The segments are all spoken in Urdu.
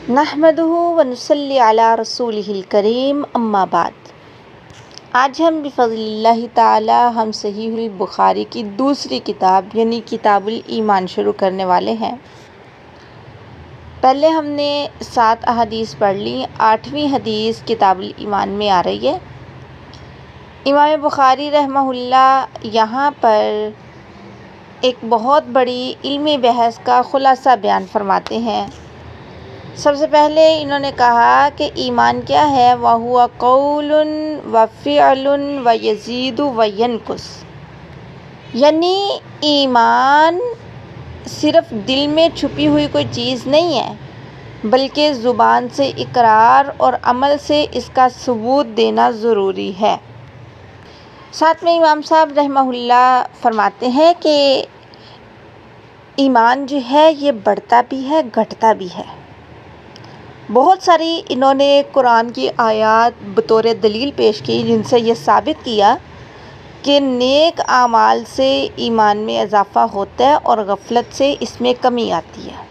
نحمدہ ونصلی علی رسولہ الکریم اما بعد۔ آج ہم بفضل اللہ تعالی ہم صحیح البخاری کی دوسری کتاب یعنی کتاب الایمان شروع کرنے والے ہیں۔ پہلے ہم نے 7 احادیث پڑھ لی، 8ویں حدیث کتاب الایمان میں آ رہی ہے۔ امام بخاری رحمہ اللہ یہاں پر ایک بہت بڑی علمی بحث کا خلاصہ بیان فرماتے ہیں۔ سب سے پہلے انہوں نے کہا کہ ایمان کیا ہے؟ وَهُوَ قَوْلٌ وَفِعْلٌ وَيَزِيدُ وَيَنْقُصُ، یعنی ایمان صرف دل میں چھپی ہوئی کوئی چیز نہیں ہے، بلکہ زبان سے اقرار اور عمل سے اس کا ثبوت دینا ضروری ہے۔ ساتھ میں امام صاحب رحمہ اللہ فرماتے ہیں کہ ایمان جو ہے یہ بڑھتا بھی ہے گھٹتا بھی ہے۔ بہت ساری انہوں نے قرآن کی آیات بطور دلیل پیش کی جن سے یہ ثابت کیا کہ نیک اعمال سے ایمان میں اضافہ ہوتا ہے اور غفلت سے اس میں کمی آتی ہے۔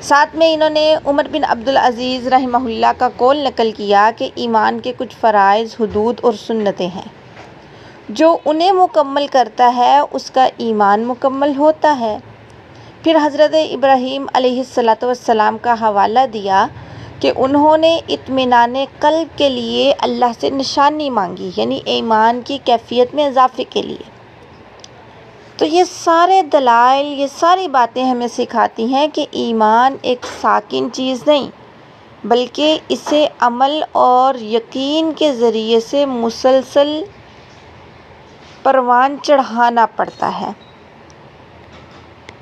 ساتھ میں انہوں نے عمر بن عبدالعزیز رحمہ اللہ کا قول نقل کیا کہ ایمان کے کچھ فرائض، حدود اور سنتیں ہیں، جو انہیں مکمل کرتا ہے اس کا ایمان مکمل ہوتا ہے۔ پھر حضرت ابراہیم علیہ السلام کا حوالہ دیا کہ انہوں نے اطمینان قلب کے لیے اللہ سے نشانی مانگی، یعنی ایمان کی کیفیت میں اضافے کے لیے۔ تو یہ سارے دلائل، یہ ساری باتیں ہمیں سکھاتی ہیں کہ ایمان ایک ساکن چیز نہیں، بلکہ اسے عمل اور یقین کے ذریعے سے مسلسل پروان چڑھانا پڑتا ہے۔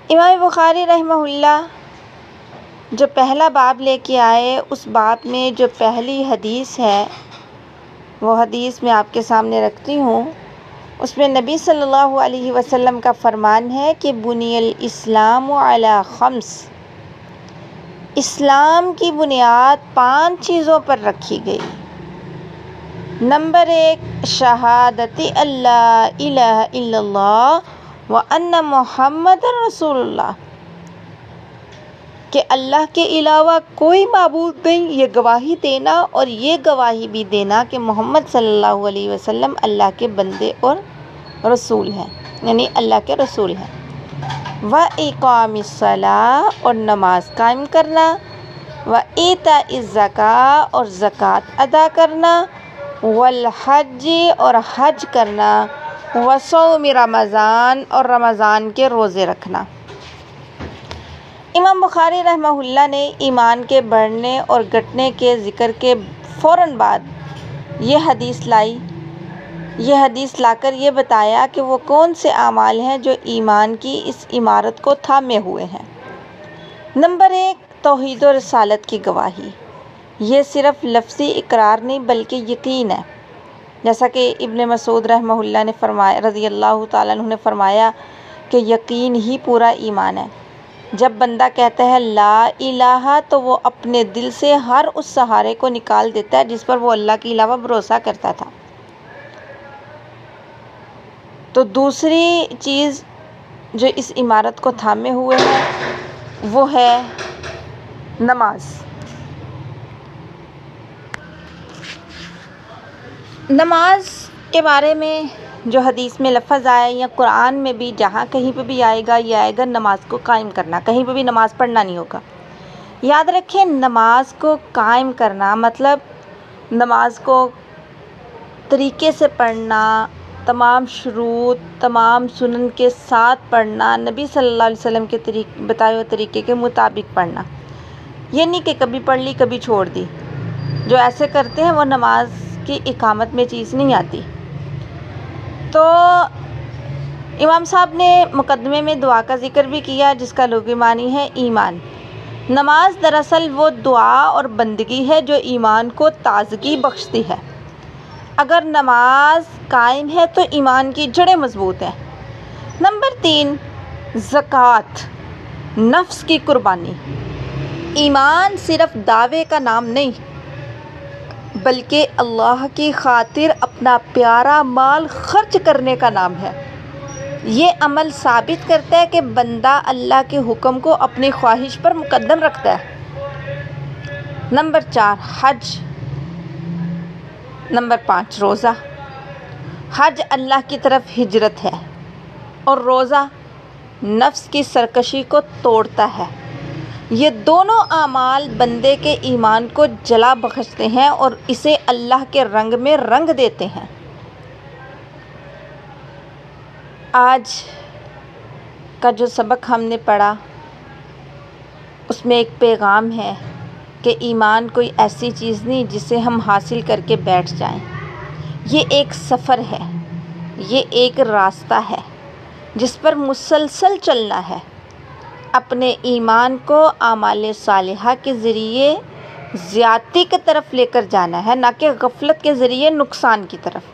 امام بخاری رحمہ اللہ جو پہلا باب لے کے آئے، اس باب میں جو پہلی حدیث ہے وہ حدیث میں آپ کے سامنے رکھتی ہوں۔ اس میں نبی صلی اللہ علیہ وسلم کا فرمان ہے کہ بنی الاسلام علی 5، اسلام کی بنیاد 5 چیزوں پر رکھی گئی۔ نمبر 1، شہادت اللہ الہ الا اللہ وان محمد رسول اللہ، کہ اللہ کے علاوہ کوئی معبود نہیں، یہ گواہی دینا اور یہ گواہی بھی دینا کہ محمد صلی اللہ علیہ وسلم اللہ کے بندے اور رسول ہیں، یعنی اللہ کے رسول ہیں۔ وَإِقَامِ الصَّلَاةِ، اور نماز قائم کرنا، وَإِيتَاءِ الزَّكَاةِ، اور زکوٰۃ ادا کرنا، وَالْحَجِّ، اور حج کرنا، وَصَوْمِ رمضان، اور رمضان کے روزے رکھنا۔ امام بخاری رحمہ اللہ نے ایمان کے بڑھنے اور گھٹنے کے ذکر کے فوراً بعد یہ حدیث لائی۔ یہ حدیث لا کر یہ بتایا کہ وہ کون سے اعمال ہیں جو ایمان کی اس عمارت کو تھامے ہوئے ہیں۔ نمبر 1، توحید و رسالت کی گواہی۔ یہ صرف لفظی اقرار نہیں بلکہ یقین ہے، جیسا کہ ابن مسعود رحمہ اللہ نے فرمایا، رضی اللہ تعالیٰ عنہ نے فرمایا کہ یقین ہی پورا ایمان ہے۔ جب بندہ کہتا ہے لا الہ تو وہ اپنے دل سے ہر اس سہارے کو نکال دیتا ہے جس پر وہ اللہ کے علاوہ بھروسہ کرتا تھا۔ تو دوسری چیز جو اس عمارت کو تھامے ہوئے ہے وہ ہے نماز۔ نماز کے بارے میں جو حدیث میں لفظ آیا یا قرآن میں بھی جہاں کہیں پہ بھی آئے گا یہ آئے گا نماز کو قائم کرنا، کہیں پہ بھی نماز پڑھنا نہیں ہوگا۔ یاد رکھیں نماز کو قائم کرنا مطلب نماز کو طریقے سے پڑھنا، تمام شروط، تمام سنن کے ساتھ پڑھنا، نبی صلی اللہ علیہ وسلم کے بتائے ہوئے طریقے کے مطابق پڑھنا۔ یہ نہیں کہ کبھی پڑھ لی کبھی چھوڑ دی، جو ایسے کرتے ہیں وہ نماز کی اقامت میں چیز نہیں آتی۔ تو امام صاحب نے مقدمے میں دعا کا ذکر بھی کیا جس کا لغوی معنی ہے ایمان۔ نماز دراصل وہ دعا اور بندگی ہے جو ایمان کو تازگی بخشتی ہے۔ اگر نماز قائم ہے تو ایمان کی جڑیں مضبوط ہیں۔ نمبر 3، زکوٰۃ، نفس کی قربانی۔ ایمان صرف دعوے کا نام نہیں بلکہ اللہ کی خاطر اپنا پیارا مال خرچ کرنے کا نام ہے۔ یہ عمل ثابت کرتا ہے کہ بندہ اللہ کے حکم کو اپنی خواہش پر مقدم رکھتا ہے۔ نمبر 4 حج، نمبر 5 روزہ۔ حج اللہ کی طرف ہجرت ہے اور روزہ نفس کی سرکشی کو توڑتا ہے۔ یہ دونوں اعمال بندے کے ایمان کو جلا بخشتے ہیں اور اسے اللہ کے رنگ میں رنگ دیتے ہیں۔ آج کا جو سبق ہم نے پڑھا اس میں ایک پیغام ہے کہ ایمان کوئی ایسی چیز نہیں جسے ہم حاصل کر کے بیٹھ جائیں۔ یہ ایک سفر ہے، یہ ایک راستہ ہے جس پر مسلسل چلنا ہے۔ اپنے ایمان کو اعمال صالحہ کے ذریعے زیادتی کی طرف لے کر جانا ہے، نہ کہ غفلت کے ذریعے نقصان کی طرف۔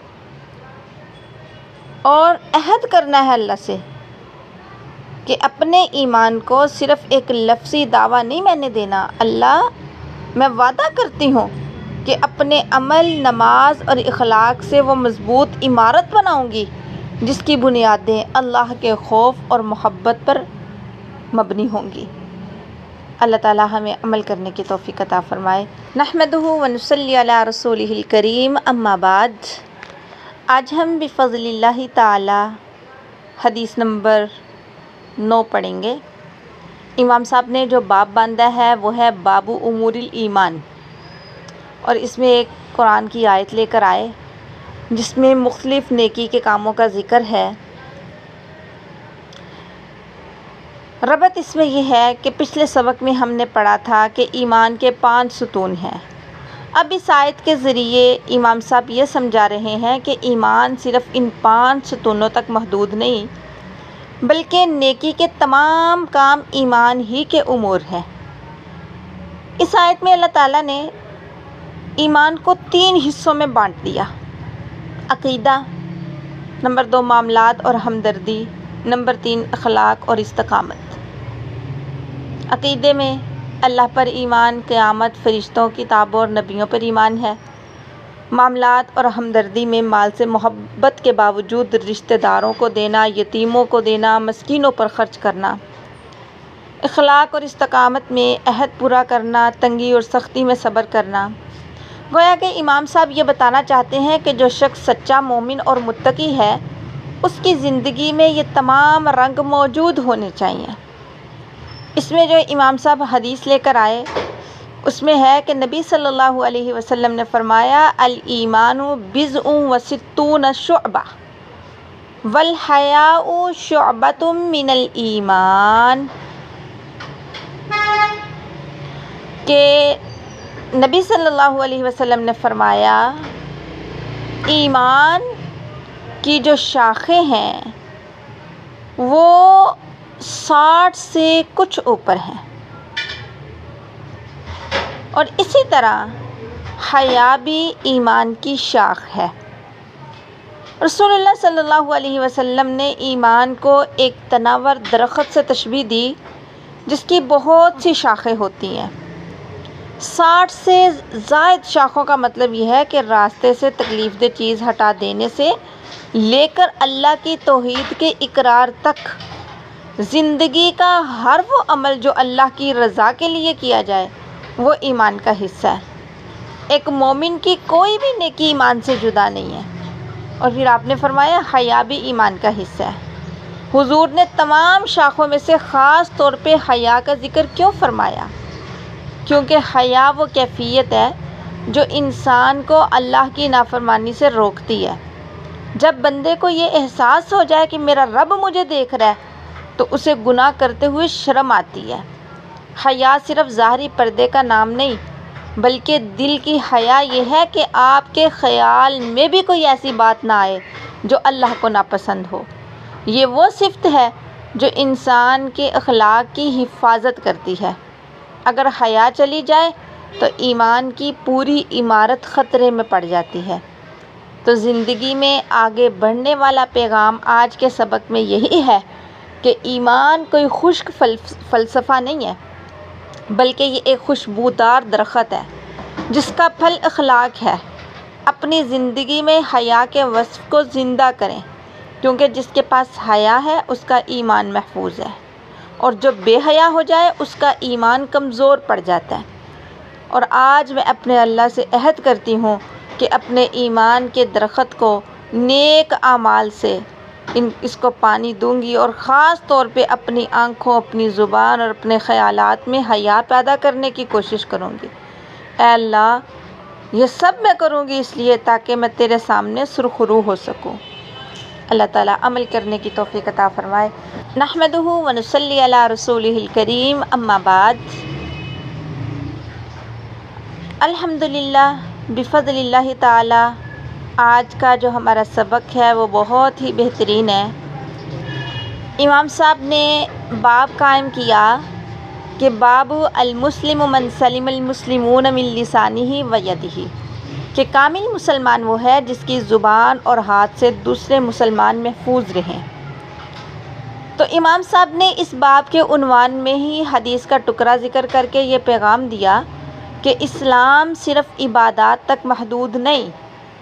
اور عہد کرنا ہے اللہ سے کہ اپنے ایمان کو صرف ایک لفظی دعویٰ نہیں میں نے دینا، اللہ میں وعدہ کرتی ہوں کہ اپنے عمل، نماز اور اخلاق سے وہ مضبوط عمارت بناؤں گی جس کی بنیادیں اللہ کے خوف اور محبت پر مبنی ہوں گی۔ اللہ تعالیٰ ہمیں عمل کرنے کی توفیق عطا فرمائے۔ نحمدہ ونصلی علی رسولہ الکریم، اما بعد۔ آج ہم بفضل اللہ تعالیٰ حدیث نمبر 9 پڑھیں گے۔ امام صاحب نے جو باب باندھا ہے وہ ہے باب امور الایمان، اور اس میں ایک قرآن کی آیت لے کر آئے جس میں مختلف نیکی کے کاموں کا ذکر ہے۔ ربط اس میں یہ ہے کہ پچھلے سبق میں ہم نے پڑھا تھا کہ ایمان کے 5 ستون ہیں۔ اب اس آیت کے ذریعے امام صاحب یہ سمجھا رہے ہیں کہ ایمان صرف ان 5 ستونوں تک محدود نہیں بلکہ نیکی کے تمام کام ایمان ہی کے امور ہیں۔ اس آیت میں اللہ تعالیٰ نے ایمان کو 3 حصوں میں بانٹ دیا: عقیدہ، نمبر 2 معاملات اور ہمدردی، نمبر 3 اخلاق اور استقامت۔ عقیدے میں اللہ پر ایمان، قیامت، فرشتوں، کتابوں اور نبیوں پر ایمان ہے۔ معاملات اور ہمدردی میں مال سے محبت کے باوجود رشتہ داروں کو دینا، یتیموں کو دینا، مسکینوں پر خرچ کرنا۔ اخلاق اور استقامت میں عہد پورا کرنا، تنگی اور سختی میں صبر کرنا۔ گویا کہ امام صاحب یہ بتانا چاہتے ہیں کہ جو شخص سچا مومن اور متقی ہے اس کی زندگی میں یہ تمام رنگ موجود ہونے چاہیے۔ اس میں جو امام صاحب حدیث لے کر آئے اس میں ہے کہ نبی صلی اللہ علیہ وسلم نے فرمایا: الایمان بضع وستون شعبہ والحیاء شعبۃ من الایمان، کہ نبی صلی اللہ علیہ وسلم نے فرمایا ایمان کی جو شاخیں ہیں وہ 60 سے کچھ اوپر ہیں، اور اسی طرح حیا بھی ایمان کی شاخ ہے۔ رسول اللہ صلی اللہ علیہ وسلم نے ایمان کو ایک تناور درخت سے تشبیہ دی جس کی بہت سی شاخیں ہوتی ہیں۔ 60 سے زائد شاخوں کا مطلب یہ ہے کہ راستے سے تکلیف دہ چیز ہٹا دینے سے لے کر اللہ کی توحید کے اقرار تک زندگی کا ہر وہ عمل جو اللہ کی رضا کے لیے کیا جائے وہ ایمان کا حصہ ہے۔ ایک مومن کی کوئی بھی نیکی ایمان سے جدا نہیں ہے۔ اور پھر آپ نے فرمایا حیا بھی ایمان کا حصہ ہے۔ حضور نے تمام شاخوں میں سے خاص طور پہ حیا کا ذکر کیوں فرمایا؟ کیونکہ حیا وہ کیفیت ہے جو انسان کو اللہ کی نافرمانی سے روکتی ہے۔ جب بندے کو یہ احساس ہو جائے کہ میرا رب مجھے دیکھ رہا ہے تو اسے گناہ کرتے ہوئے شرم آتی ہے۔ حیا صرف ظاہری پردے کا نام نہیں بلکہ دل کی حیا یہ ہے کہ آپ کے خیال میں بھی کوئی ایسی بات نہ آئے جو اللہ کو ناپسند ہو۔ یہ وہ صفت ہے جو انسان کے اخلاق کی حفاظت کرتی ہے۔ اگر حیا چلی جائے تو ایمان کی پوری عمارت خطرے میں پڑ جاتی ہے۔ تو زندگی میں آگے بڑھنے والا پیغام آج کے سبق میں یہی ہے کہ ایمان کوئی خشک فلسفہ نہیں ہے بلکہ یہ ایک خوشبودار درخت ہے جس کا پھل اخلاق ہے۔ اپنی زندگی میں حیا کے وصف کو زندہ کریں، کیونکہ جس کے پاس حیا ہے اس کا ایمان محفوظ ہے، اور جو بے حیا ہو جائے اس کا ایمان کمزور پڑ جاتا ہے۔ اور آج میں اپنے اللہ سے عہد کرتی ہوں کہ اپنے ایمان کے درخت کو نیک اعمال سے اس کو پانی دوں گی، اور خاص طور پہ اپنی آنکھوں، اپنی زبان اور اپنے خیالات میں حیا پیدا کرنے کی کوشش کروں گی۔ اے اللہ، یہ سب میں کروں گی اس لیے تاکہ میں تیرے سامنے سرخرو ہو سکوں۔ اللہ تعالیٰ عمل کرنے کی توفیق عطا فرمائے۔ نحمدہ و نصلی علی رسولہ الکریم، اما بعد۔ الحمدللہ بفضل اللہ تعالیٰ آج کا جو ہمارا سبق ہے وہ بہت ہی بہترین ہے۔ امام صاحب نے باب قائم کیا کہ باب المسلم من سلم المسلمون من لسانہ و یدہ، کہ کامل مسلمان وہ ہے جس کی زبان اور ہاتھ سے دوسرے مسلمان محفوظ رہیں۔ تو امام صاحب نے اس باب کے عنوان میں ہی حدیث کا ٹکڑا ذکر کر کے یہ پیغام دیا کہ اسلام صرف عبادات تک محدود نہیں،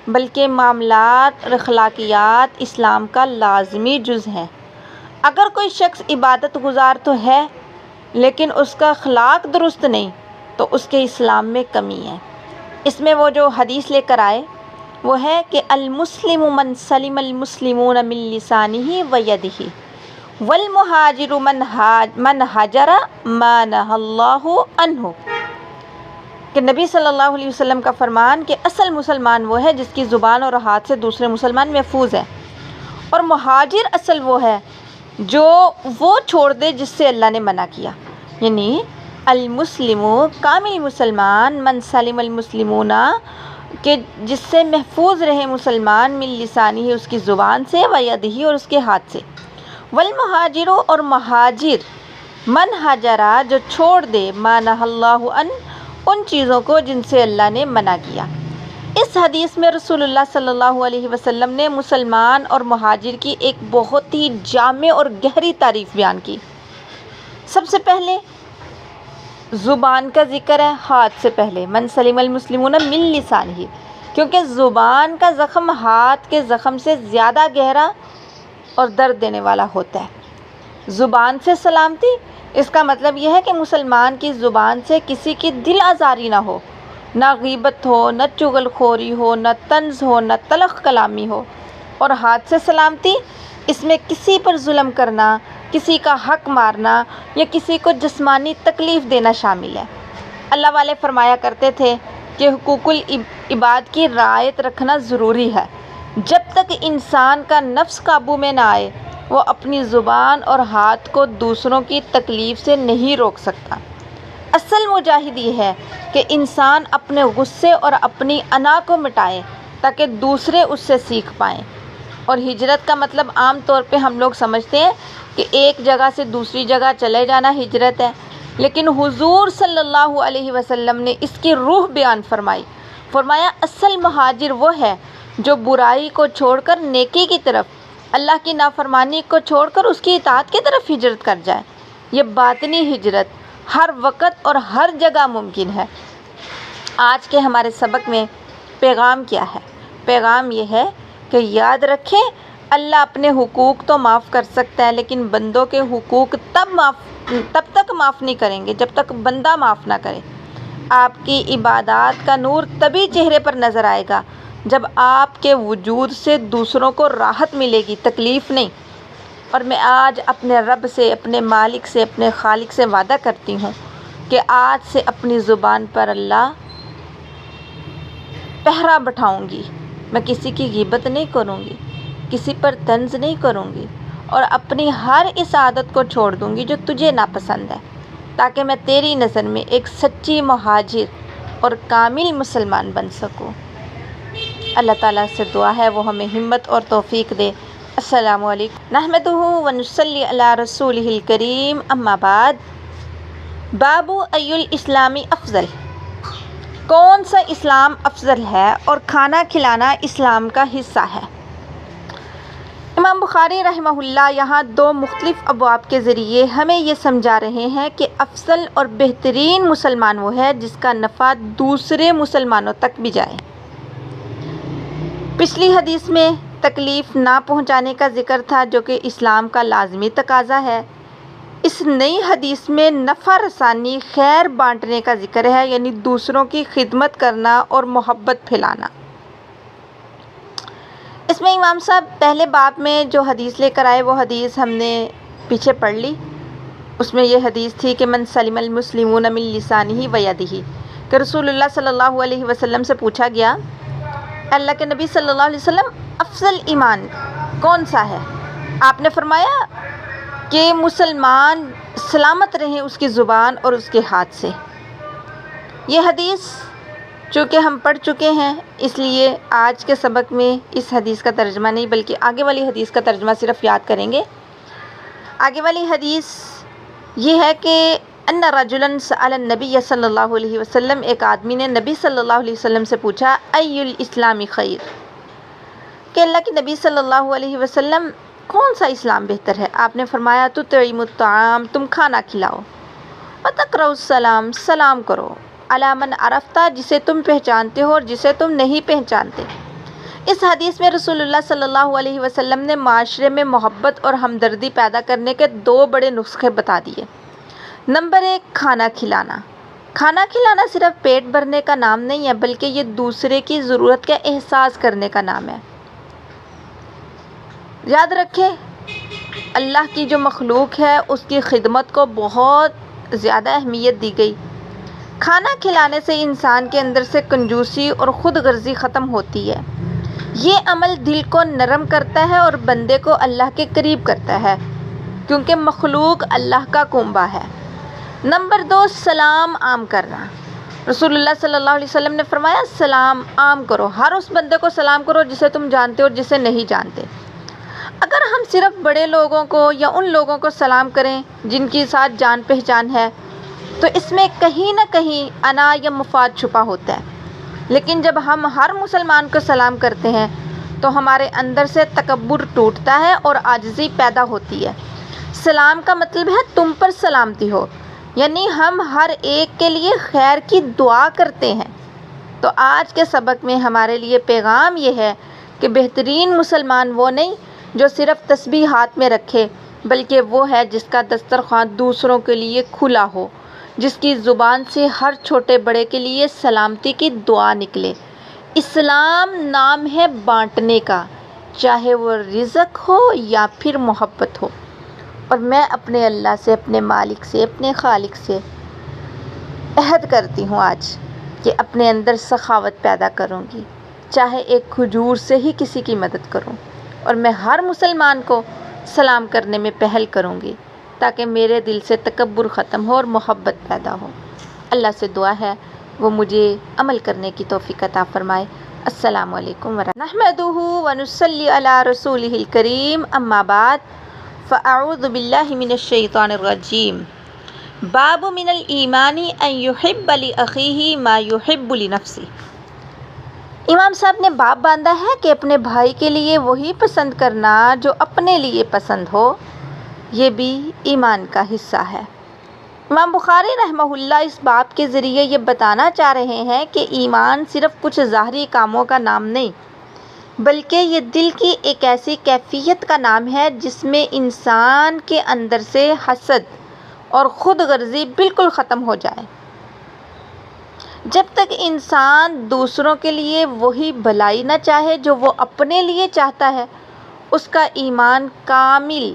بلکہ معاملات اور اخلاقیات اسلام کا لازمی جز ہیں۔ اگر کوئی شخص عبادت گزار تو ہے لیکن اس کا اخلاق درست نہیں تو اس کے اسلام میں کمی ہے۔ اس میں وہ جو حدیث لے کر آئے وہ ہے کہ المسلم من سلم المسلمون من لسانہ و یدہ والمہاجر من ہجر ما نہی اللہ عنہ، کہ نبی صلی اللہ علیہ وسلم کا فرمان کہ اصل مسلمان وہ ہے جس کی زبان اور ہاتھ سے دوسرے مسلمان محفوظ ہے، اور مہاجر اصل وہ ہے جو وہ چھوڑ دے جس سے اللہ نے منع کیا۔ یعنی المسلم کامل مسلمان، من سلم المسلمون کہ جس سے محفوظ رہے مسلمان، من لسانہ اس کی زبان سے، و یدہ اور اس کے ہاتھ سے، والمہاجر اور مہاجر، من ہجرا جو چھوڑ دے، ما نہی اللہ عنہ ان چیزوں کو جن سے اللہ نے منع کیا۔ اس حدیث میں رسول اللہ صلی اللہ علیہ وسلم نے مسلمان اور مہاجر کی ایک بہت ہی جامع اور گہری تعریف بیان کی۔ سب سے پہلے زبان کا ذکر ہے، ہاتھ سے پہلے من سلم المسلمون من لسانہ، کیونکہ زبان کا زخم ہاتھ کے زخم سے زیادہ گہرا اور درد دینے والا ہوتا ہے۔ زبان سے سلامتی، اس کا مطلب یہ ہے کہ مسلمان کی زبان سے کسی کی دل آزاری نہ ہو، نہ غیبت ہو، نہ چغل خوری ہو، نہ طنز ہو، نہ تلخ کلامی ہو۔ اور ہاتھ سے سلامتی، اس میں کسی پر ظلم کرنا، کسی کا حق مارنا یا کسی کو جسمانی تکلیف دینا شامل ہے۔ اللہ والے فرمایا کرتے تھے کہ حقوق العباد کی رعایت رکھنا ضروری ہے۔ جب تک انسان کا نفس قابو میں نہ آئے وہ اپنی زبان اور ہاتھ کو دوسروں کی تکلیف سے نہیں روک سکتا۔ اصل مجاہد یہ ہے کہ انسان اپنے غصے اور اپنی انا کو مٹائے تاکہ دوسرے اس سے سیکھ پائیں۔ اور ہجرت کا مطلب عام طور پہ ہم لوگ سمجھتے ہیں کہ ایک جگہ سے دوسری جگہ چلے جانا ہجرت ہے، لیکن حضور صلی اللہ علیہ وسلم نے اس کی روح بیان فرمایا اصل مہاجر وہ ہے جو برائی کو چھوڑ کر نیکی کی طرف، اللہ کی نافرمانی کو چھوڑ کر اس کی اطاعت کی طرف ہجرت کر جائے۔ یہ باطنی ہجرت ہر وقت اور ہر جگہ ممکن ہے۔ آج کے ہمارے سبق میں پیغام کیا ہے؟ پیغام یہ ہے کہ یاد رکھیں اللہ اپنے حقوق تو معاف کر سکتا ہے، لیکن بندوں کے حقوق تب تک معاف نہیں کریں گے جب تک بندہ معاف نہ کرے۔ آپ کی عبادات کا نور تبھی چہرے پر نظر آئے گا جب آپ کے وجود سے دوسروں کو راحت ملے گی، تکلیف نہیں۔ اور میں آج اپنے رب سے، اپنے مالک سے، اپنے خالق سے وعدہ کرتی ہوں کہ آج سے اپنی زبان پر اللہ پہرا بٹھاؤں گی۔ میں کسی کی غیبت نہیں کروں گی، کسی پر طنز نہیں کروں گی، اور اپنی ہر اس عادت کو چھوڑ دوں گی جو تجھے ناپسند ہے، تاکہ میں تیری نظر میں ایک سچی مہاجر اور کامل مسلمان بن سکوں۔ اللہ تعالیٰ سے دعا ہے وہ ہمیں ہمت اور توفیق دے۔ السلام علیکم۔ نحمدہ و نصلی علی رسولہ الکریم، اما بعد۔ باب ای الاسلام افضل، کون سا اسلام افضل ہے اور کھانا کھلانا اسلام کا حصہ ہے۔ امام بخاری رحمہ اللہ یہاں دو مختلف ابواب کے ذریعے ہمیں یہ سمجھا رہے ہیں کہ افضل اور بہترین مسلمان وہ ہے جس کا نفع دوسرے مسلمانوں تک بھی جائے۔ پچھلی حدیث میں تکلیف نہ پہنچانے کا ذکر تھا جو کہ اسلام کا لازمی تقاضا ہے۔ اس نئی حدیث میں نفع رسانی، خیر بانٹنے کا ذکر ہے، یعنی دوسروں کی خدمت کرنا اور محبت پھیلانا۔ اس میں امام صاحب پہلے باب میں جو حدیث لے کر آئے وہ حدیث ہم نے پیچھے پڑھ لی۔ اس میں یہ حدیث تھی کہ من سلم المسلمون من لسانہ و یدہ، کہ رسول اللہ صلی اللہ علیہ وسلم سے پوچھا گیا، اللہ کے نبی صلی اللہ علیہ وسلم افضل ایمان کون سا ہے؟ آپ نے فرمایا کہ مسلمان سلامت رہیں اس کی زبان اور اس کے ہاتھ سے۔ یہ حدیث چونکہ ہم پڑھ چکے ہیں اس لیے آج کے سبق میں اس حدیث کا ترجمہ نہیں بلکہ آگے والی حدیث کا ترجمہ صرف یاد کریں گے۔ آگے والی حدیث یہ ہے کہ ان رجلا سأل النبی صلی اللہ علیہ وسلم، ایک آدمی نے نبی صلی اللہ علیہ وسلم سے پوچھا، ای الاسلام خیر، کہ اللہ کے نبی صلی اللہ علیہ وسلم کون سا اسلام بہتر ہے؟ آپ نے فرمایا تطعم الطعام، تم کھانا کھلاؤ، وتقرؤ السلام، سلام کرو، علی من عرفت، جسے تم پہچانتے ہو اور جسے تم نہیں پہچانتے۔ اس حدیث میں رسول اللہ صلی اللہ علیہ وسلم نے معاشرے میں محبت اور ہمدردی پیدا کرنے کے 2 بڑے نسخے بتا دیے۔ نمبر 1، کھانا کھلانا۔ کھانا کھلانا صرف پیٹ بھرنے کا نام نہیں ہے بلکہ یہ دوسرے کی ضرورت کا احساس کرنے کا نام ہے۔ یاد رکھیں، اللہ کی جو مخلوق ہے اس کی خدمت کو بہت زیادہ اہمیت دی گئی۔ کھانا کھلانے سے انسان کے اندر سے کنجوسی اور خود غرضی ختم ہوتی ہے۔ یہ عمل دل کو نرم کرتا ہے اور بندے کو اللہ کے قریب کرتا ہے، کیونکہ مخلوق اللہ کا کنبہ ہے۔ نمبر 2، سلام عام کرنا۔ رسول اللہ صلی اللہ علیہ وسلم نے فرمایا، سلام عام کرو، ہر اس بندے کو سلام کرو جسے تم جانتے اور جسے نہیں جانتے۔ اگر ہم صرف بڑے لوگوں کو یا ان لوگوں کو سلام کریں جن کے ساتھ جان پہچان ہے تو اس میں کہیں نہ کہیں انا یا مفاد چھپا ہوتا ہے، لیکن جب ہم ہر مسلمان کو سلام کرتے ہیں تو ہمارے اندر سے تکبر ٹوٹتا ہے اور عاجزی پیدا ہوتی ہے۔ سلام کا مطلب ہے تم پر سلامتی ہو، یعنی ہم ہر ایک کے لیے خیر کی دعا کرتے ہیں۔ تو آج کے سبق میں ہمارے لیے پیغام یہ ہے کہ بہترین مسلمان وہ نہیں جو صرف تسبیح ہاتھ میں رکھے، بلکہ وہ ہے جس کا دسترخوان دوسروں کے لیے کھلا ہو، جس کی زبان سے ہر چھوٹے بڑے کے لیے سلامتی کی دعا نکلے۔ اسلام نام ہے بانٹنے کا، چاہے وہ رزق ہو یا پھر محبت ہو۔ اور میں اپنے اللہ سے، اپنے مالک سے، اپنے خالق سے عہد کرتی ہوں آج کہ اپنے اندر سخاوت پیدا کروں گی، چاہے ایک کھجور سے ہی کسی کی مدد کروں، اور میں ہر مسلمان کو سلام کرنے میں پہل کروں گی تاکہ میرے دل سے تکبر ختم ہو اور محبت پیدا ہو۔ اللہ سے دعا ہے وہ مجھے عمل کرنے کی توفیق عطا فرمائے۔ السلام علیکم ورحمۃ اللہ نحمدہ ونصلی علی رسولہ الکریم، اما بعد فاعوذ باللہ من الشیطان الرجیم۔ باب من الایمان ان یحب لاخیہ ما یحب لنفسہ۔ امام صاحب نے باب باندھا ہے کہ اپنے بھائی کے لیے وہی پسند کرنا جو اپنے لیے پسند ہو، یہ بھی ایمان کا حصہ ہے۔ امام بخاری رحمہ اللہ اس باب کے ذریعے یہ بتانا چاہ رہے ہیں کہ ایمان صرف کچھ ظاہری کاموں کا نام نہیں بلکہ یہ دل کی ایک ایسی کیفیت کا نام ہے جس میں انسان کے اندر سے حسد اور خود غرضی بالکل ختم ہو جائے۔ جب تک انسان دوسروں کے لیے وہی بھلائی نہ چاہے جو وہ اپنے لیے چاہتا ہے، اس کا ایمان کامل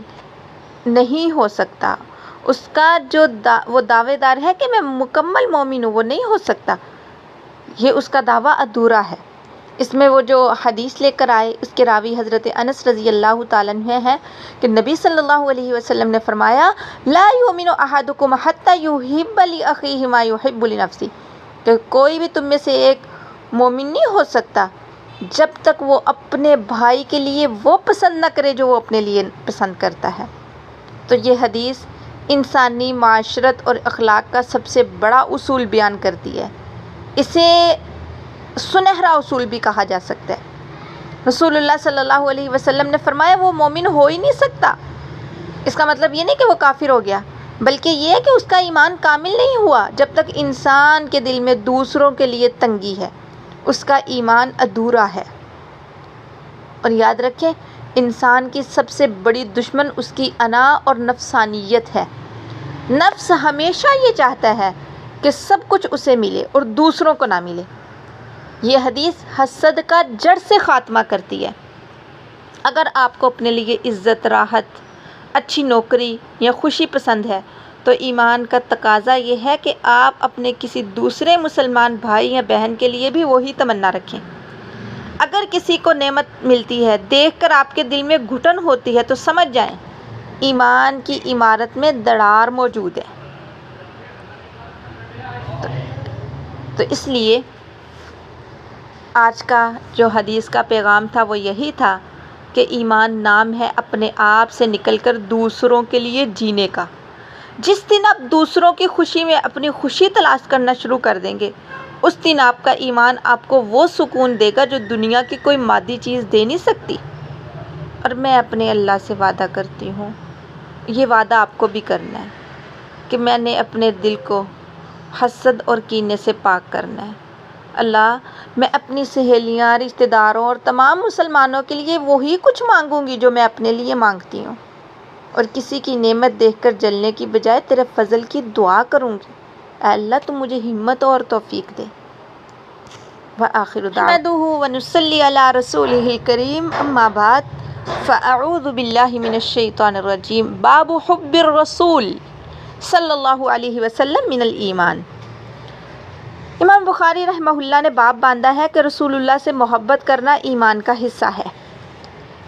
نہیں ہو سکتا۔ اس کا جو وہ دعوے دار ہے کہ میں مکمل مومن ہوں، وہ نہیں ہو سکتا۔ یہ اس کا دعویٰ ادھورا ہے۔ اس میں وہ جو حدیث لے کر آئے اس کے راوی حضرت انس رضی اللہ تعالیٰ عنہ ہے کہ نبی صلی اللہ علیہ وسلم نے فرمایا، لا یؤمن احدکم حتی یحب لاخیہ ما یحب لنفسہ، کہ کوئی بھی تم میں سے ایک مومن نہیں ہو سکتا جب تک وہ اپنے بھائی کے لیے وہ پسند نہ کرے جو وہ اپنے لیے پسند کرتا ہے۔ تو یہ حدیث انسانی معاشرت اور اخلاق کا سب سے بڑا اصول بیان کرتی ہے۔ اسے سنہرا اصول بھی کہا جا سکتا ہے۔ رسول اللہ صلی اللہ علیہ وسلم نے فرمایا وہ مومن ہو ہی نہیں سکتا۔ اس کا مطلب یہ نہیں کہ وہ کافر ہو گیا، بلکہ یہ ہے کہ اس کا ایمان کامل نہیں ہوا جب تک انسان کے دل میں دوسروں کے لیے تنگی ہے، اس کا ایمان ادھورا ہے۔ اور یاد رکھیں، انسان کی سب سے بڑی دشمن اس کی انا اور نفسانیت ہے۔ نفس ہمیشہ یہ چاہتا ہے کہ سب کچھ اسے ملے اور دوسروں کو نہ ملے۔ یہ حدیث حسد کا جڑ سے خاتمہ کرتی ہے۔ اگر آپ کو اپنے لیے عزت، راحت، اچھی نوکری یا خوشی پسند ہے تو ایمان کا تقاضا یہ ہے کہ آپ اپنے کسی دوسرے مسلمان بھائی یا بہن کے لیے بھی وہی تمنا رکھیں۔ اگر کسی کو نعمت ملتی ہے دیکھ کر آپ کے دل میں گھٹن ہوتی ہے تو سمجھ جائیں ایمان کی عمارت میں دراڑ موجود ہے۔ تو اس لیے آج کا جو حدیث کا پیغام تھا وہ یہی تھا کہ ایمان نام ہے اپنے آپ سے نکل کر دوسروں کے لیے جینے کا۔ جس دن آپ دوسروں کی خوشی میں اپنی خوشی تلاش کرنا شروع کر دیں گے اس دن آپ کا ایمان آپ کو وہ سکون دے گا جو دنیا کی کوئی مادی چیز دے نہیں سکتی۔ اور میں اپنے اللہ سے وعدہ کرتی ہوں، یہ وعدہ آپ کو بھی کرنا ہے کہ میں نے اپنے دل کو حسد اور کینے سے پاک کرنا ہے۔ اللہ، میں اپنی سہیلیاں، رشتہ داروں اور تمام مسلمانوں کے لیے وہی کچھ مانگوں گی جو میں اپنے لیے مانگتی ہوں، اور کسی کی نعمت دیکھ کر جلنے کی بجائے تیرے فضل کی دعا کروں گی۔ اے اللہ تو مجھے ہمت اور توفیق دے۔ وآخر دعوانا نحمدہ ونصلی علی رسولہ الکریم، اما بعد فاعوذ باللہ من الشیطان الرجیم۔ باب حب الرسول صلی اللہ علیہ وسلم من الایمان۔ امام بخاری رحمہ اللہ نے باب باندھا ہے کہ رسول اللہ سے محبت کرنا ایمان کا حصہ ہے۔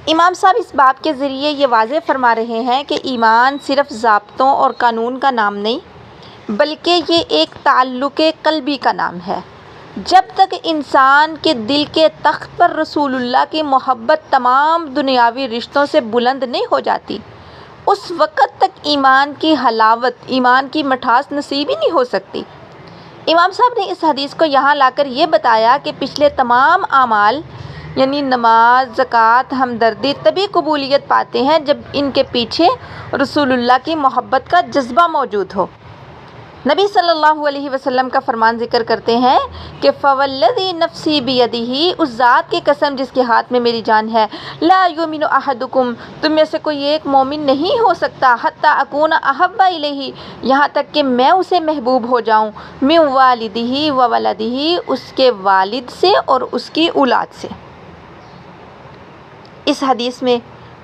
امام صاحب اس باب کے ذریعے یہ واضح فرما رہے ہیں کہ ایمان صرف ضابطوں اور قانون کا نام نہیں بلکہ یہ ایک تعلق قلبی کا نام ہے۔ جب تک انسان کے دل کے تخت پر رسول اللہ کی محبت تمام دنیاوی رشتوں سے بلند نہیں ہو جاتی اس وقت تک ایمان کی حلاوت، ایمان کی مٹھاس نصیب ہی نہیں ہو سکتی۔ امام صاحب نے اس حدیث کو یہاں لا کر یہ بتایا کہ پچھلے تمام اعمال یعنی نماز، زکوٰۃ، ہمدردی تبھی قبولیت پاتے ہیں جب ان کے پیچھے رسول اللہ کی محبت کا جذبہ موجود ہو۔ نبی صلی اللہ علیہ وسلم کا فرمان ذکر کرتے ہیں کہ فوالذی نفسی بیدہ، اس ذات کی قسم جس کے ہاتھ میں میری جان ہے، لا یؤمن احدکم، تم میں سے کوئی ایک مومن نہیں ہو سکتا، حتی اکون احب الیہ، یہاں تک کہ میں اسے محبوب ہو جاؤں، من والدہ و ولدہ، اس کے والد سے اور اس کی اولاد سے۔ اس حدیث میں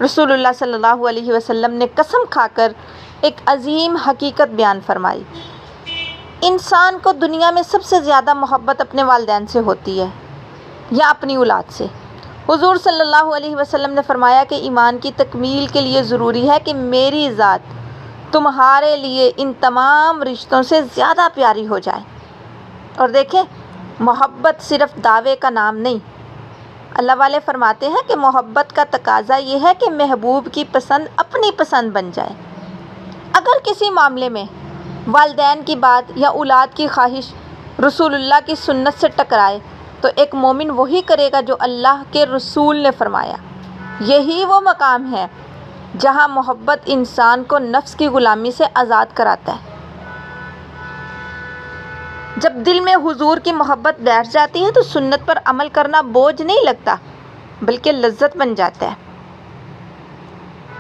رسول اللہ صلی اللہ علیہ وسلم نے قسم کھا کر ایک عظیم حقیقت بیان فرمائی۔ انسان کو دنیا میں سب سے زیادہ محبت اپنے والدین سے ہوتی ہے یا اپنی اولاد سے۔ حضور صلی اللہ علیہ وسلم نے فرمایا کہ ایمان کی تکمیل کے لیے ضروری ہے کہ میری ذات تمہارے لیے ان تمام رشتوں سے زیادہ پیاری ہو جائے۔ اور دیکھیں، محبت صرف دعوے کا نام نہیں۔ اللہ والے فرماتے ہیں کہ محبت کا تقاضا یہ ہے کہ محبوب کی پسند اپنی پسند بن جائے۔ اگر کسی معاملے میں والدین کی بات یا اولاد کی خواہش رسول اللہ کی سنت سے ٹکرائے تو ایک مومن وہی کرے گا جو اللہ کے رسول نے فرمایا۔ یہی وہ مقام ہے جہاں محبت انسان کو نفس کی غلامی سے آزاد کراتا ہے۔ جب دل میں حضور کی محبت بیٹھ جاتی ہے تو سنت پر عمل کرنا بوجھ نہیں لگتا بلکہ لذت بن جاتا ہے۔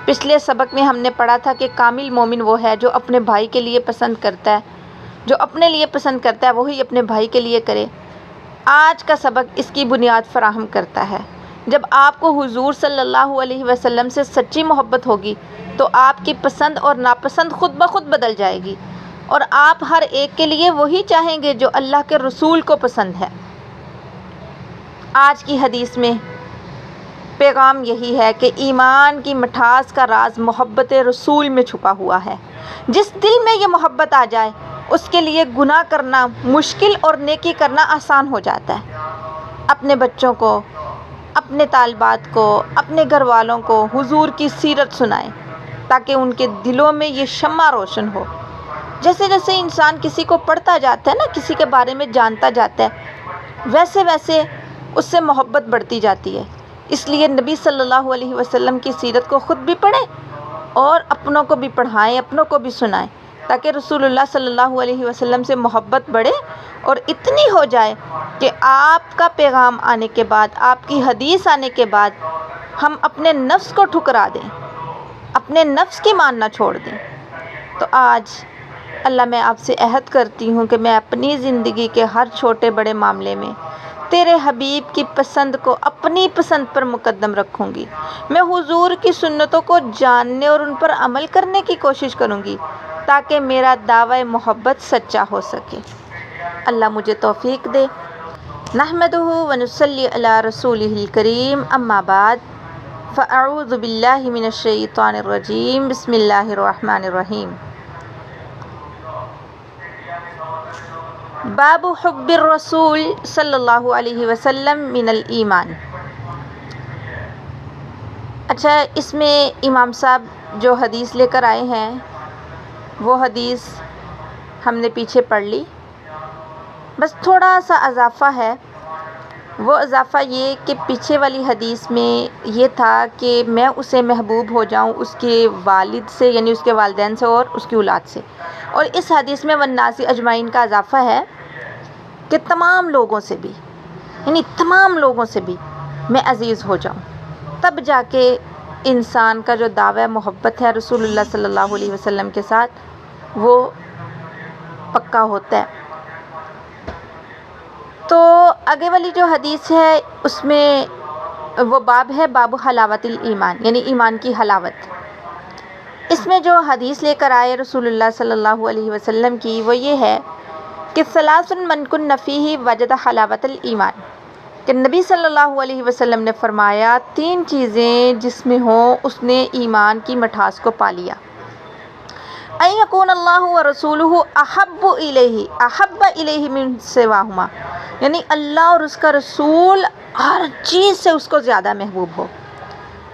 پچھلے سبق میں ہم نے پڑھا تھا کہ کامل مومن وہ ہے جو اپنے بھائی کے لیے پسند کرتا ہے، جو اپنے لیے پسند کرتا ہے وہی اپنے بھائی کے لیے کرے۔ آج کا سبق اس کی بنیاد فراہم کرتا ہے۔ جب آپ کو حضور صلی اللہ علیہ وسلم سے سچی محبت ہوگی تو آپ کی پسند اور ناپسند خود بخود بدل جائے گی اور آپ ہر ایک کے لیے وہی چاہیں گے جو اللہ کے رسول کو پسند ہے۔ آج کی حدیث میں پیغام یہی ہے کہ ایمان کی مٹھاس کا راز محبت رسول میں چھپا ہوا ہے۔ جس دل میں یہ محبت آ جائے اس کے لیے گناہ کرنا مشکل اور نیکی کرنا آسان ہو جاتا ہے۔ اپنے بچوں کو، اپنے طالبات کو، اپنے گھر والوں کو حضور کی سیرت سنائیں تاکہ ان کے دلوں میں یہ شمع روشن ہو۔ جیسے جیسے انسان کسی کو پڑھتا جاتا ہے نا، کسی کے بارے میں جانتا جاتا ہے، ویسے ویسے اس سے محبت بڑھتی جاتی ہے۔ اس لیے نبی صلی اللہ علیہ وسلم کی سیرت کو خود بھی پڑھیں اور اپنوں کو بھی پڑھائیں، اپنوں کو بھی سنائیں تاکہ رسول اللہ صلی اللہ علیہ وسلم سے محبت بڑھے اور اتنی ہو جائے کہ آپ کا پیغام آنے کے بعد، آپ کی حدیث آنے کے بعد ہم اپنے نفس کو ٹھکرا دیں، اپنے نفس کی ماننا چھوڑ دیں۔ تو آج اللہ میں آپ سے عہد کرتی ہوں کہ میں اپنی زندگی کے ہر چھوٹے بڑے معاملے میں تیرے حبیب کی پسند کو اپنی پسند پر مقدم رکھوں گی۔ میں حضور کی سنتوں کو جاننے اور ان پر عمل کرنے کی کوشش کروں گی تاکہ میرا دعوی محبت سچا ہو سکے۔ اللہ مجھے توفیق دے۔ نحمدہ ونصلی علی رسولہ الکریم، اما بعد، فاعوذ باللہ من الشیطان الرجیم، بسم اللہ الرحمن الرحیم۔ باب حب الرسول صلی اللہ علیہ وسلم من الایمان۔ اچھا، اس میں امام صاحب جو حدیث لے کر آئے ہیں وہ حدیث ہم نے پیچھے پڑھ لی، بس تھوڑا سا اضافہ ہے۔ وہ اضافہ یہ کہ پیچھے والی حدیث میں یہ تھا کہ میں اسے محبوب ہو جاؤں اس کے والد سے، یعنی اس کے والدین سے اور اس کی اولاد سے، اور اس حدیث میں والناس اجمعین کا اضافہ ہے کہ تمام لوگوں سے بھی، یعنی تمام لوگوں سے بھی میں عزیز ہو جاؤں، تب جا کے انسان کا جو دعوی محبت ہے رسول اللہ صلی اللہ علیہ وسلم کے ساتھ وہ پکا ہوتا ہے۔ تو آگے والی جو حدیث ہے اس میں وہ باب ہے باب حلاوت الایمان، یعنی ایمان کی حلاوت۔ اس میں جو حدیث لے کر آئے رسول اللہ صلی اللہ علیہ وسلم کی وہ یہ ہے کہ ثلاث من کن فیہ وجد حلاوت الایمان، کہ نبی صلی اللہ علیہ وسلم نے فرمایا 3 چیزیں جس میں ہوں اس نے ایمان کی مٹھاس کو پا لیا۔ ان یکون اللہ ورسولہ احب الیہ من سواہما، یعنی اللہ اور اس کا رسول ہر چیز سے اس کو زیادہ محبوب ہو۔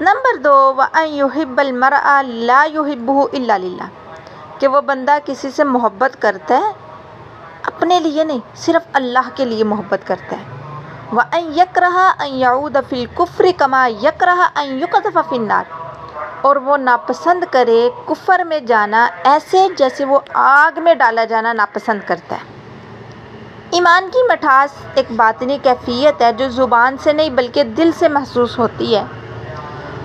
نمبر 2، وان یحب المرء لا یحبہ الا للہ، کہ وہ بندہ کسی سے محبت کرتا ہے اپنے لیے نہیں، صرف اللہ کے لیے محبت کرتا ہے۔ وان یکرہ ان یعود فی الکفر کما یکرہ ان یقذف فی النار، اور وہ ناپسند کرے کفر میں جانا ایسے جیسے وہ آگ میں ڈالا جانا ناپسند کرتا ہے۔ ایمان کی مٹھاس ایک باطنی کیفیت ہے جو زبان سے نہیں بلکہ دل سے محسوس ہوتی ہے۔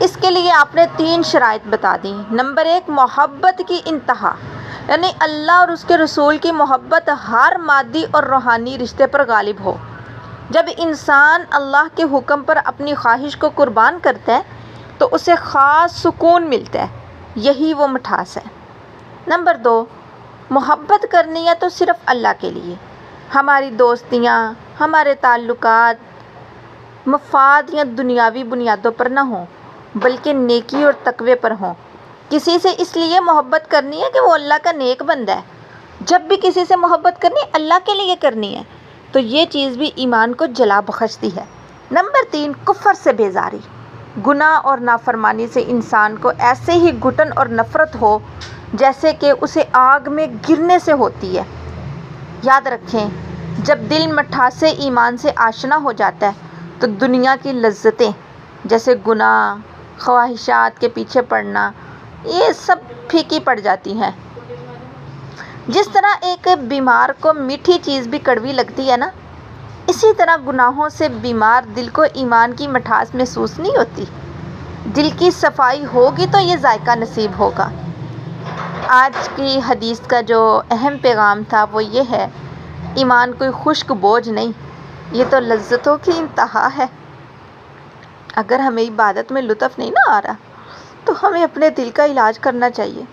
اس کے لیے آپ نے 3 شرائط بتا دیں۔ نمبر 1، محبت کی انتہا، یعنی اللہ اور اس کے رسول کی محبت ہر مادی اور روحانی رشتے پر غالب ہو۔ جب انسان اللہ کے حکم پر اپنی خواہش کو قربان کرتا ہے تو اسے خاص سکون ملتا ہے، یہی وہ مٹھاس ہے۔ نمبر 2، محبت کرنی ہے تو صرف اللہ کے لیے، ہماری دوستیاں، ہمارے تعلقات مفاد یا دنیاوی بنیادوں پر نہ ہوں بلکہ نیکی اور تقوی پر ہوں۔ کسی سے اس لیے محبت کرنی ہے کہ وہ اللہ کا نیک بندہ ہے۔ جب بھی کسی سے محبت کرنی ہے اللہ کے لیے کرنی ہے، تو یہ چیز بھی ایمان کو جلا بخشتی ہے۔ نمبر 3، کفر سے بیزاری، گناہ اور نافرمانی سے انسان کو ایسے ہی گھٹن اور نفرت ہو جیسے کہ اسے آگ میں گرنے سے ہوتی ہے۔ یاد رکھیں، جب دل مٹھاسے ایمان سے آشنا ہو جاتا ہے تو دنیا کی لذتیں جیسے گناہ، خواہشات کے پیچھے پڑنا، یہ سب پھیکی پڑ جاتی ہیں۔ جس طرح ایک بیمار کو میٹھی چیز بھی کڑوی لگتی ہے نا، اسی طرح گناہوں سے بیمار دل کو ایمان کی مٹھاس محسوس نہیں ہوتی۔ دل کی صفائی ہوگی تو یہ ذائقہ نصیب ہوگا۔ آج کی حدیث کا جو اہم پیغام تھا وہ یہ ہے، ایمان کوئی خشک بوجھ نہیں، یہ تو لذتوں کی انتہا ہے۔ اگر ہمیں عبادت میں لطف نہیں نہ آ رہا تو ہمیں اپنے دل کا علاج کرنا چاہیے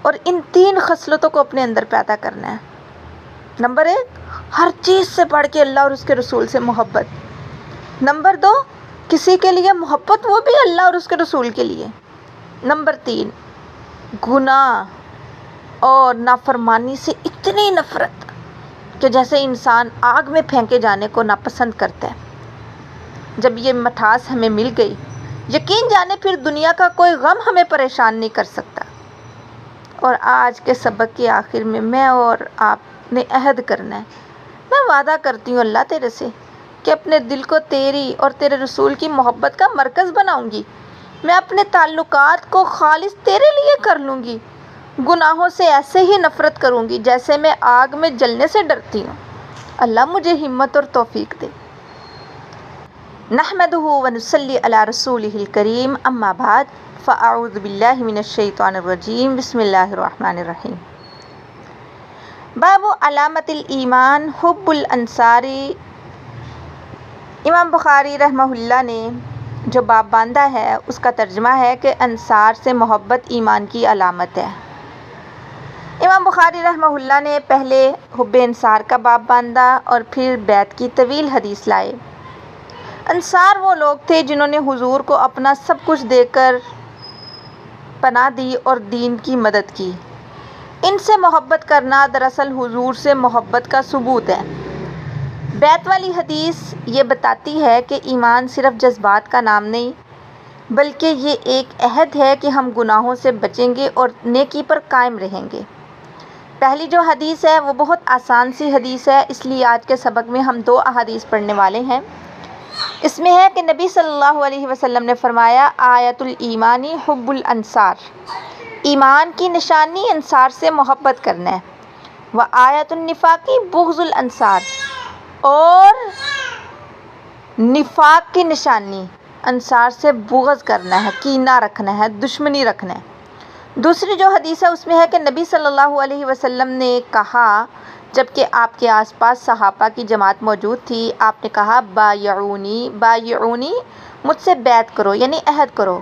اور ان 3 خصلتوں کو اپنے اندر پیدا کرنا ہے۔ نمبر 1، ہر چیز سے بڑھ کے اللہ اور اس کے رسول سے محبت۔ نمبر 2، کسی کے لیے محبت وہ بھی اللہ اور اس کے رسول کے لیے۔ نمبر 3، گناہ اور نافرمانی سے اتنی نفرت کہ جیسے انسان آگ میں پھینکے جانے کو ناپسند کرتا ہے۔ جب یہ مٹھاس ہمیں مل گئی، یقین جانے پھر دنیا کا کوئی غم ہمیں پریشان نہیں کر سکتا۔ اور آج کے سبق کے آخر میں میں اور آپ نے عہد کرنا ہے، میں وعدہ کرتی ہوں اللہ تیرے سے کہ اپنے دل کو تیری اور تیرے رسول کی محبت کا مرکز بناؤں گی۔ میں اپنے تعلقات کو خالص تیرے لیے کر لوں گی، گناہوں سے ایسے ہی نفرت کروں گی جیسے میں آگ میں جلنے سے ڈرتی ہوں۔ اللہ مجھے ہمت اور توفیق دے۔ نحمدہ ونصلی علی رسولہ الکریم، اما بعد، فاعوذ باللہ من الشیطان الرجیم، بسم اللہ الرحمن الرحیم۔ باب علامت الایمان حب الانصاری۔ امام بخاری رحمہ اللہ نے جو باب باندھا ہے اس کا ترجمہ ہے کہ انصار سے محبت ایمان کی علامت ہے۔ امام بخاری رحمہ اللہ نے پہلے حب انصار کا باب باندھا اور پھر بیعت کی طویل حدیث لائے۔ انصار وہ لوگ تھے جنہوں نے حضور کو اپنا سب کچھ دے کر پناہ دی اور دین کی مدد کی۔ ان سے محبت کرنا دراصل حضور سے محبت کا ثبوت ہے۔ بیعت والی حدیث یہ بتاتی ہے کہ ایمان صرف جذبات کا نام نہیں بلکہ یہ ایک عہد ہے کہ ہم گناہوں سے بچیں گے اور نیکی پر قائم رہیں گے۔ پہلی جو حدیث ہے وہ بہت آسان سی حدیث ہے، اس لیے آج کے سبق میں ہم 2 احادیث پڑھنے والے ہیں۔ اس میں ہے کہ نبی صلی اللہ علیہ وسلم نے فرمایا آیت الایمانی حب الانصار، ایمان کی نشانی انصار سے محبت کرنا ہے، و آیت النفاقی بغض الانصار، اور نفاق کی نشانی انصار سے بغض کرنا ہے، کینہ رکھنا ہے، دشمنی رکھنا ہے۔ دوسری جو حدیث ہے اس میں ہے کہ نبی صلی اللہ علیہ وسلم نے کہا جبکہ آپ کے آس پاس صحابہ کی جماعت موجود تھی، آپ نے کہا بایعونی بایعونی، مجھ سے بیعت کرو، یعنی عہد کرو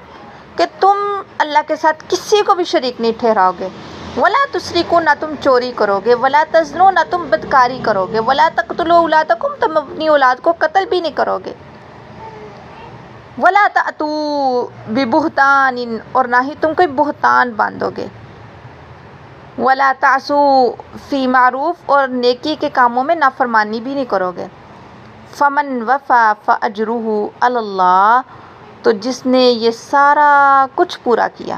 کہ تم اللہ کے ساتھ کسی کو بھی شریک نہیں ٹھہراؤ گے، ولا تسرکوا، نہ تم چوری کرو گے، ولا تزنوا، نہ تم بدکاری کرو گے، ولا تقتلوا اولادکم، تم اپنی اولاد کو قتل بھی نہیں کرو گے، ولا تأتوا ببہتان، اور نہ ہی تم کوئی بہتان باندھو گے، ولا تعصوا فی معروف، اور نیکی کے کاموں میں نافرمانی بھی نہیں کرو گے۔ فمن وفی فاجرہ علی اللہ، تو جس نے یہ سارا کچھ پورا کیا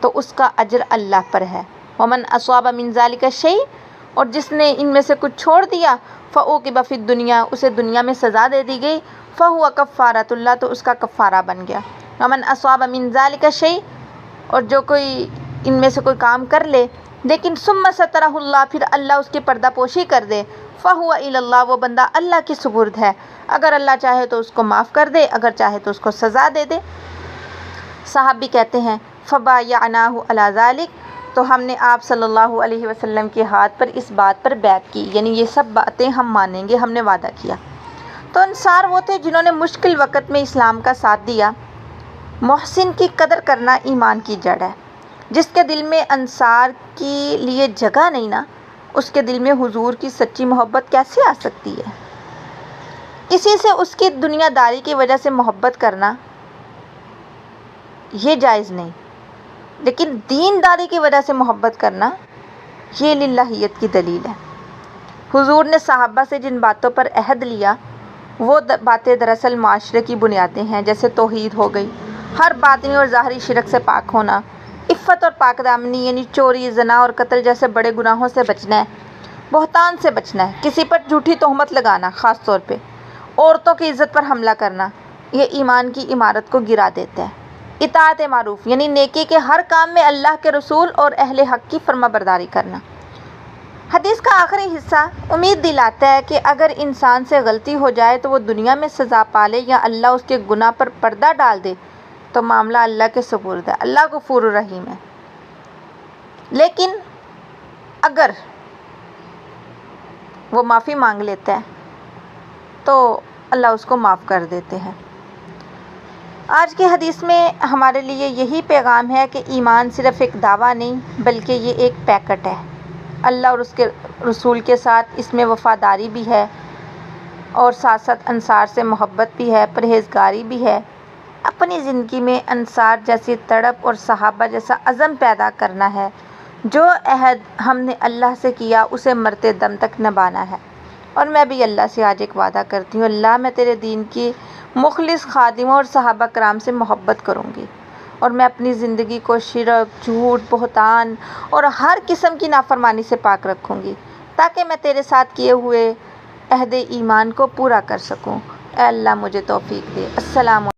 تو اس کا اجر اللہ پر ہے۔ ومن اصاب من ذلک شیء، اور جس نے ان میں سے کچھ چھوڑ دیا، فعوقب فی الدنیا، اسے دنیا میں سزا دے دی گئی، فہو کفارۃ اللہ، تو اس کا کفارہ بن گیا۔ ومن اصاب من ذلک شیء، اور جو کوئی ان میں سے کوئی کام کر لے لیکن ثم سترہ اللہ، پھر اللہ اس کی پردہ پوشی کر دے، فہو الی اللہ، وہ بندہ اللہ کی سپرد ہے، اگر اللہ چاہے تو اس کو معاف کر دے، اگر چاہے تو اس کو سزا دے دے۔ صحابی کہتے ہیں فبایعناہ علی ذلک، تو ہم نے آپ صلی اللہ علیہ وسلم کے ہاتھ پر اس بات پر بیعت کی، یعنی یہ سب باتیں ہم مانیں گے، ہم نے وعدہ کیا۔ تو انصار وہ تھے جنہوں نے مشکل وقت میں اسلام کا ساتھ دیا۔ محسن کی قدر کرنا ایمان کی جڑ ہے۔ جس کے دل میں انصار کے لیے جگہ نہیں نا، اس کے دل میں حضور کی سچی محبت کیسے آ سکتی ہے؟ کسی سے اس کی دنیا داری کی وجہ سے محبت کرنا یہ جائز نہیں، لیکن دین داری کی وجہ سے محبت کرنا یہ للہیت کی دلیل ہے۔ حضور نے صحابہ سے جن باتوں پر عہد لیا وہ باتیں دراصل معاشرے کی بنیادیں ہیں، جیسے توحید ہو گئی، ہر باطنی اور ظاہری شرک سے پاک ہونا، عفت اور پاک دامنی یعنی چوری، زنا اور قتل جیسے بڑے گناہوں سے بچنا ہے، بہتان سے بچنا ہے، کسی پر جھوٹی تہمت لگانا، خاص طور پہ عورتوں کی عزت پر حملہ کرنا، یہ ایمان کی عمارت کو گرا دیتا ہے۔ اطاعت معروف یعنی نیکی کے ہر کام میں اللہ کے رسول اور اہل حق کی فرما برداری کرنا۔ حدیث کا آخری حصہ امید دلاتا ہے کہ اگر انسان سے غلطی ہو جائے تو وہ دنیا میں سزا پالے یا اللہ اس کے گناہ پر پردہ ڈال دے تو معاملہ اللہ کے سپرد ہے، اللہ غفور الرحیم ہے۔ لیکن اگر وہ معافی مانگ لیتا ہے تو اللہ اس کو معاف کر دیتے ہیں۔ آج کی حدیث میں ہمارے لیے یہی پیغام ہے کہ ایمان صرف ایک دعویٰ نہیں بلکہ یہ ایک پیکٹ ہے۔ اللہ اور اس کے رسول کے ساتھ اس میں وفاداری بھی ہے اور ساتھ ساتھ انصار سے محبت بھی ہے، پرہیزگاری بھی ہے۔ اپنی زندگی میں انصار جیسی تڑپ اور صحابہ جیسا عزم پیدا کرنا ہے۔ جو عہد ہم نے اللہ سے کیا اسے مرتے دم تک نبھانا ہے۔ اور میں بھی اللہ سے آج ایک وعدہ کرتی ہوں، اللہ میں تیرے دین کی مخلص خادموں اور صحابہ کرام سے محبت کروں گی، اور میں اپنی زندگی کو شرک، جھوٹ، بہتان اور ہر قسم کی نافرمانی سے پاک رکھوں گی تاکہ میں تیرے ساتھ کیے ہوئے عہد ایمان کو پورا کر سکوں۔ اے اللہ مجھے توفیق دے۔ السلام علیکم۔